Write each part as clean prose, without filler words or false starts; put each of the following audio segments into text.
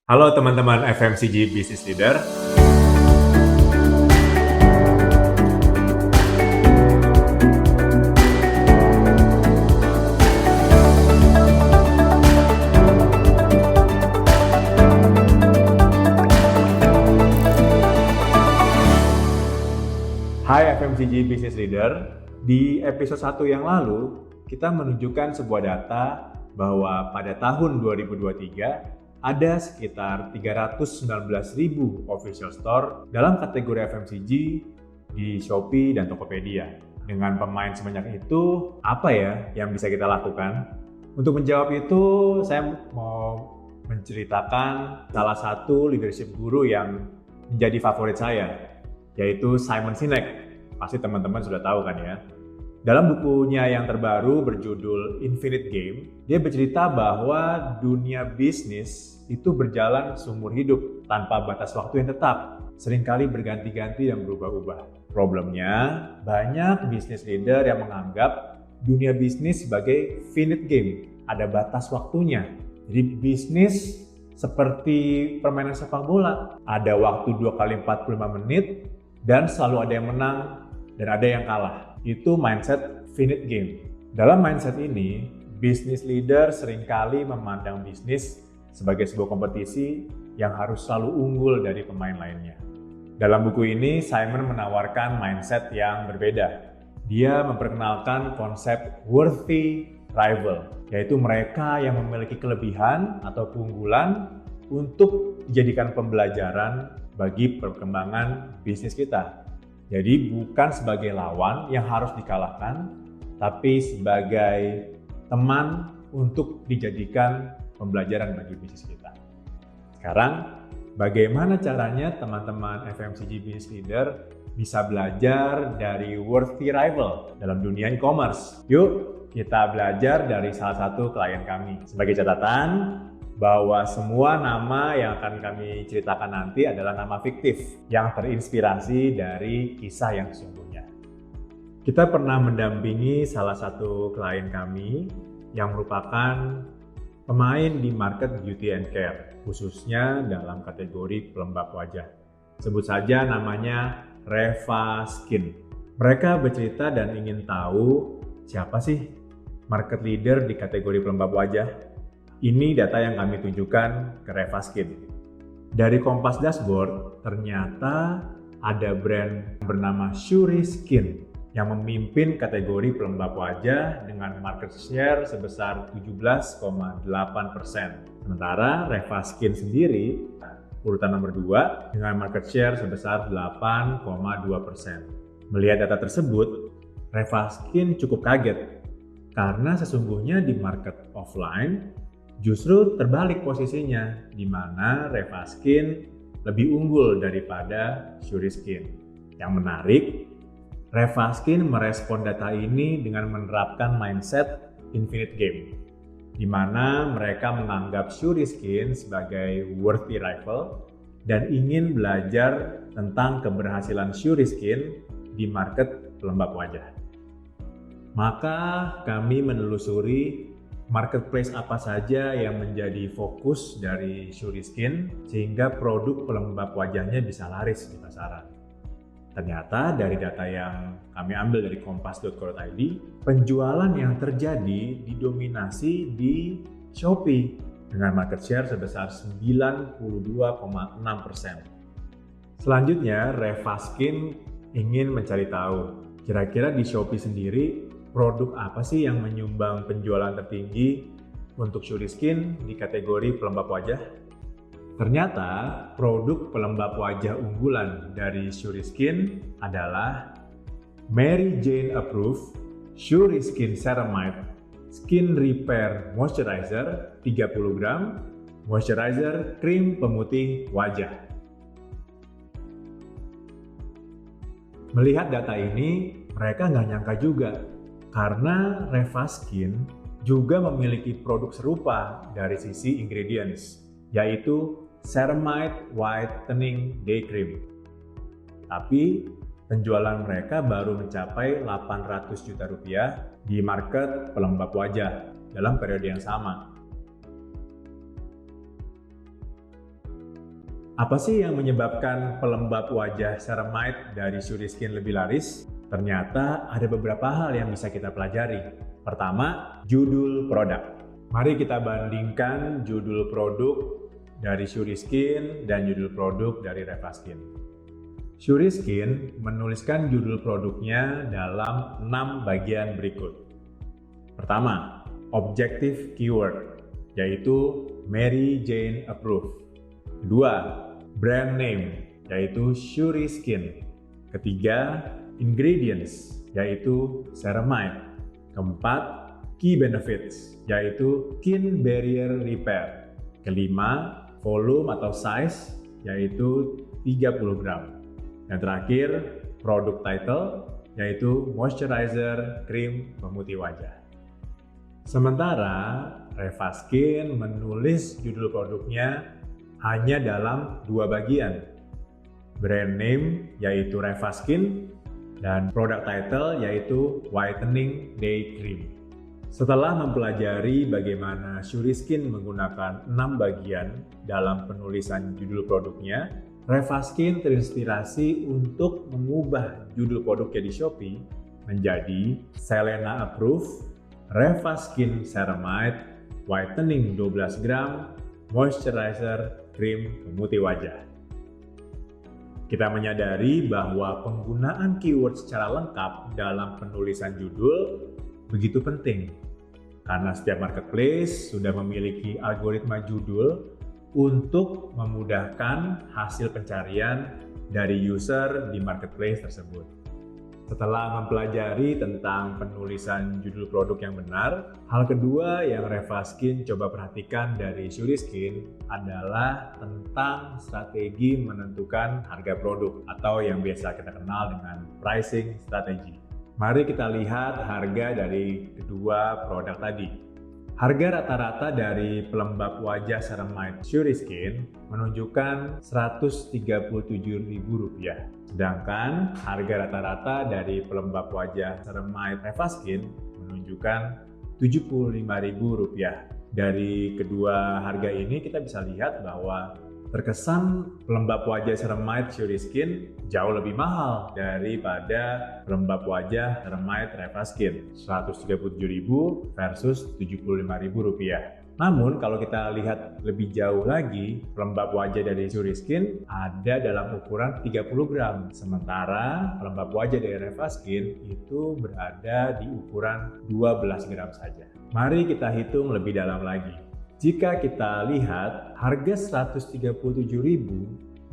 Halo teman-teman FMCG Business Leader. Hai FMCG Business Leader. Di episode 1 yang lalu, kita menunjukkan sebuah data bahwa pada tahun 2023 ada sekitar 319.000 official store dalam kategori FMCG di Shopee dan Tokopedia. Dengan pemain sebanyak itu, apa ya yang bisa kita lakukan? Untuk menjawab itu, saya mau menceritakan salah satu leadership guru yang menjadi favorit saya, yaitu Simon Sinek. Pasti teman-teman sudah tahu kan ya. Dalam bukunya yang terbaru berjudul Infinite Game, dia bercerita bahwa dunia bisnis itu berjalan seumur hidup tanpa batas waktu yang tetap, seringkali berganti-ganti dan berubah-ubah. Problemnya, banyak business leader yang menganggap dunia bisnis sebagai finite game, ada batas waktunya. Jadi bisnis seperti permainan sepak bola, ada waktu 2 kali 45 menit dan selalu ada yang menang dan ada yang kalah. Itu mindset finite game. Dalam mindset ini, business leader seringkali memandang bisnis sebagai sebuah kompetisi yang harus selalu unggul dari pemain lainnya. Dalam buku ini, Simon menawarkan mindset yang berbeda. Dia memperkenalkan konsep worthy rival, yaitu mereka yang memiliki kelebihan atau keunggulan untuk dijadikan pembelajaran bagi perkembangan bisnis kita. Jadi bukan sebagai lawan yang harus dikalahkan, tapi sebagai teman untuk dijadikan pembelajaran bagi bisnis kita. Sekarang, bagaimana caranya teman-teman FMCG Business Leader bisa belajar dari worthy rival dalam dunia e-commerce? Yuk, kita belajar dari salah satu klien kami. Sebagai catatan, bahwa semua nama yang akan kami ceritakan nanti adalah nama fiktif yang terinspirasi dari kisah yang sesungguhnya. Kita pernah mendampingi salah satu klien kami yang merupakan pemain di market beauty and care, khususnya dalam kategori pelembab wajah. Sebut saja namanya Reva Skin. Mereka bercerita dan ingin tahu siapa sih market leader di kategori pelembab wajah. Ini data yang kami tunjukkan ke Reva Skin. Dari Kompas Dashboard, ternyata ada brand bernama Shuri Skin yang memimpin kategori pelembab wajah dengan market share sebesar 17,8%. Sementara Reva Skin sendiri urutan nomor 2 dengan market share sebesar 8,2%. Melihat data tersebut, Reva Skin cukup kaget karena sesungguhnya di market offline justru terbalik posisinya, di mana Reva Skin lebih unggul daripada Shuri Skin. Yang menarik, Reva Skin merespon data ini dengan menerapkan mindset infinite game, di mana mereka menganggap Shuri Skin sebagai worthy rival dan ingin belajar tentang keberhasilan Shuri Skin di market pelembab wajah. Maka kami menelusuri marketplace apa saja yang menjadi fokus dari Shuri Skin sehingga produk pelembab wajahnya bisa laris di pasaran. Ternyata dari data yang kami ambil dari kompas.co.id, penjualan yang terjadi didominasi di Shopee dengan market share sebesar 92,6%. Selanjutnya, Reva Skin ingin mencari tahu, kira-kira di Shopee sendiri produk apa sih yang menyumbang penjualan tertinggi untuk Shuri Skin di kategori pelembab wajah? Ternyata produk pelembab wajah unggulan dari Shuri Skin adalah Mary Jane Approved Shuri Skin Ceramide Skin Repair Moisturizer 30 gram, moisturizer krim pemutih wajah. Melihat data ini, mereka nggak nyangka juga karena Reva Skin juga memiliki produk serupa dari sisi ingredients, yaitu Ceramide Whitening Day Cream. Tapi penjualan mereka baru mencapai 800 juta rupiah di market pelembab wajah dalam periode yang sama. Apa sih yang menyebabkan pelembab wajah ceramide dari Suriskin lebih laris? Ternyata ada beberapa hal yang bisa kita pelajari. Pertama, judul produk. Mari kita bandingkan judul produk dari Suriskin dan judul produk dari Revaskin. Suriskin menuliskan judul produknya dalam 6 bagian berikut. Pertama, objective keyword, yaitu Mary Jane Approved. Kedua, brand name, yaitu Suriskin. Ketiga, ingredients, yaitu ceramide. Keempat, key benefits, yaitu skin barrier repair. Kelima, volume atau size, yaitu 30 gram. Dan terakhir, product title, yaitu moisturizer krim pemutih wajah. Sementara Revaskin menulis judul produknya hanya dalam 2 bagian, brand name yaitu Revaskin dan product title yaitu Whitening Day Cream. Setelah mempelajari bagaimana Suriskin menggunakan 6 bagian dalam penulisan judul produknya, Revaskin terinspirasi untuk mengubah judul produknya di Shopee menjadi Selena Approved, Revaskin Ceramide, Whitening 12 gram, Moisturizer krim pemutih wajah. Kita menyadari bahwa penggunaan keyword secara lengkap dalam penulisan judul begitu penting, karena setiap marketplace sudah memiliki algoritma judul untuk memudahkan hasil pencarian dari user di marketplace tersebut. Setelah mempelajari tentang penulisan judul produk yang benar, hal kedua yang Revaskin coba perhatikan dari Suriskin adalah tentang strategi menentukan harga produk atau yang biasa kita kenal dengan pricing strategy. Mari kita lihat harga dari kedua produk tadi. Harga rata-rata dari pelembab wajah ceramide Suriskin menunjukkan Rp137.000. Sedangkan harga rata-rata dari pelembab wajah ceramide Revaskin menunjukkan Rp75.000. Dari kedua harga ini kita bisa lihat bahwa terkesan pelembab wajah ceramide Suriskin jauh lebih mahal daripada pelembab wajah ceramide Revaskin, Rp137.000 versus Rp75.000. Namun kalau kita lihat lebih jauh lagi, pelembab wajah dari Suriskin ada dalam ukuran 30 gram, sementara pelembab wajah dari Revaskin itu berada di ukuran 12 gram saja. Mari kita hitung lebih dalam lagi. Jika kita lihat harga Rp137.000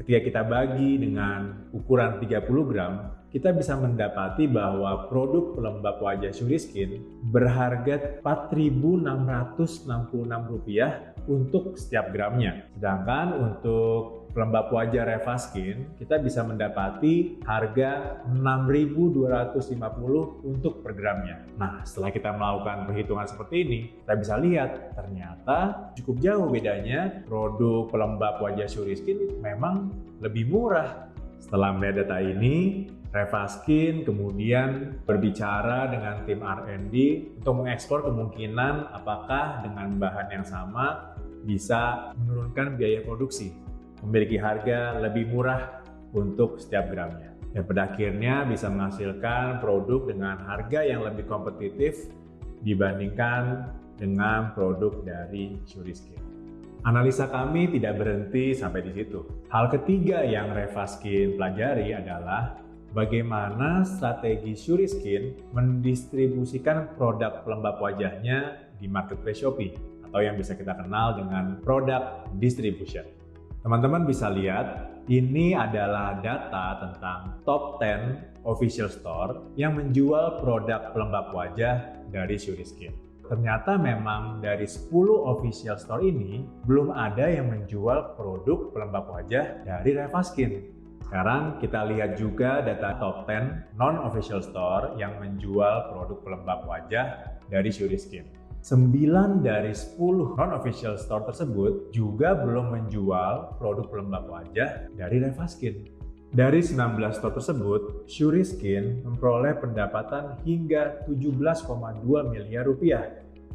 ketika kita bagi dengan ukuran 30 gram, kita bisa mendapati bahwa produk pelembab wajah Suriskin berharga Rp4.666 untuk setiap gramnya. Sedangkan untuk pelembab wajah Revaskin, kita bisa mendapati harga Rp6.250 untuk per gramnya. Nah, setelah kita melakukan perhitungan seperti ini, kita bisa lihat ternyata cukup jauh bedanya produk pelembab wajah Suriskin memang lebih murah. Setelah melihat data ini, Revaskin kemudian berbicara dengan tim R&D untuk mengeksplor kemungkinan apakah dengan bahan yang sama bisa menurunkan biaya produksi, memiliki harga lebih murah untuk setiap gramnya. Dan pada akhirnya bisa menghasilkan produk dengan harga yang lebih kompetitif dibandingkan dengan produk dari Suriskin. Analisa kami tidak berhenti sampai di situ. Hal ketiga yang Revaskin pelajari adalah bagaimana strategi Suriskin mendistribusikan produk pelembab wajahnya di marketplace Shopee atau yang bisa kita kenal dengan product distribution. Teman-teman bisa lihat, ini adalah data tentang top 10 official store yang menjual produk pelembab wajah dari Suriskin. Ternyata memang dari 10 official store ini belum ada yang menjual produk pelembab wajah dari Revaskin. Sekarang kita lihat juga data top 10 non-official store yang menjual produk pelembab wajah dari Suriskin. 9 dari 10 non-official store tersebut juga belum menjual produk pelembab wajah dari Revaskin. Dari 19 store tersebut, Suriskin memperoleh pendapatan hingga Rp17,2 miliar.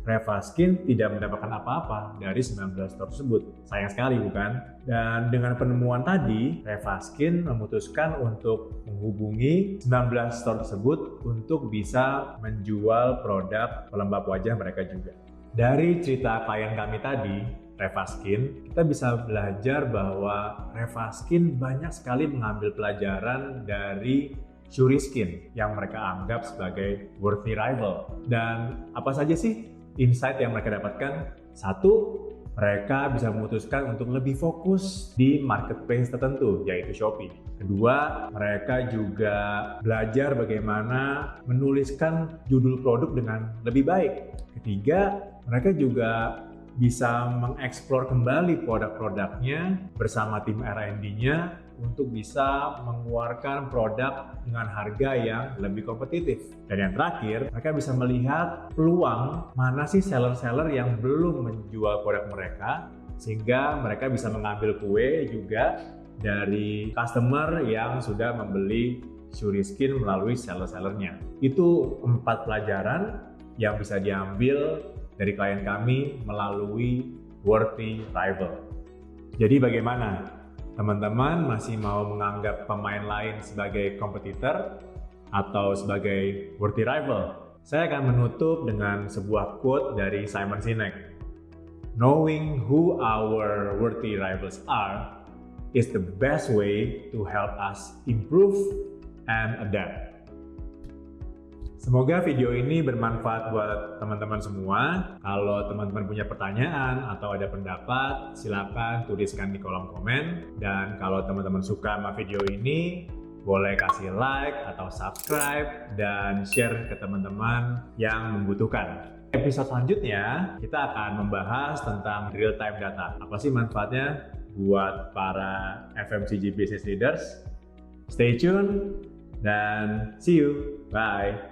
Revaskin tidak mendapatkan apa-apa dari 19 store tersebut. Sayang sekali bukan? Dan dengan penemuan tadi, Revaskin memutuskan untuk menghubungi 19 store tersebut untuk bisa menjual produk pelembab wajah mereka juga. Dari cerita klien kami tadi, Revaskin, kita bisa belajar bahwa Revaskin banyak sekali mengambil pelajaran dari Suriskin yang mereka anggap sebagai worthy rival. Dan apa saja sih insight yang mereka dapatkan? Satu, mereka bisa memutuskan untuk lebih fokus di marketplace tertentu, yaitu Shopee. Kedua, mereka juga belajar bagaimana menuliskan judul produk dengan lebih baik. Ketiga, mereka juga bisa mengeksplor kembali produk-produknya bersama tim R&D-nya untuk bisa mengeluarkan produk dengan harga yang lebih kompetitif. Dan yang terakhir, mereka bisa melihat peluang mana sih seller-seller yang belum menjual produk mereka, sehingga mereka bisa mengambil kue juga dari customer yang sudah membeli Suriskin melalui seller-sellernya. Itu 4 pelajaran yang bisa diambil dari klien kami melalui worthy rival. Jadi bagaimana? Teman-teman masih mau menganggap pemain lain sebagai kompetitor atau sebagai worthy rival? Saya akan menutup dengan sebuah quote dari Simon Sinek. Knowing who our worthy rivals are is the best way to help us improve and adapt. Semoga video ini bermanfaat buat teman-teman semua. Kalau teman-teman punya pertanyaan atau ada pendapat, silakan tuliskan di kolom komen. Dan kalau teman-teman suka sama video ini, boleh kasih like atau subscribe dan share ke teman-teman yang membutuhkan. Episode selanjutnya, kita akan membahas tentang real-time data. Apa sih manfaatnya buat para FMCG business leaders? Stay tune dan see you. Bye.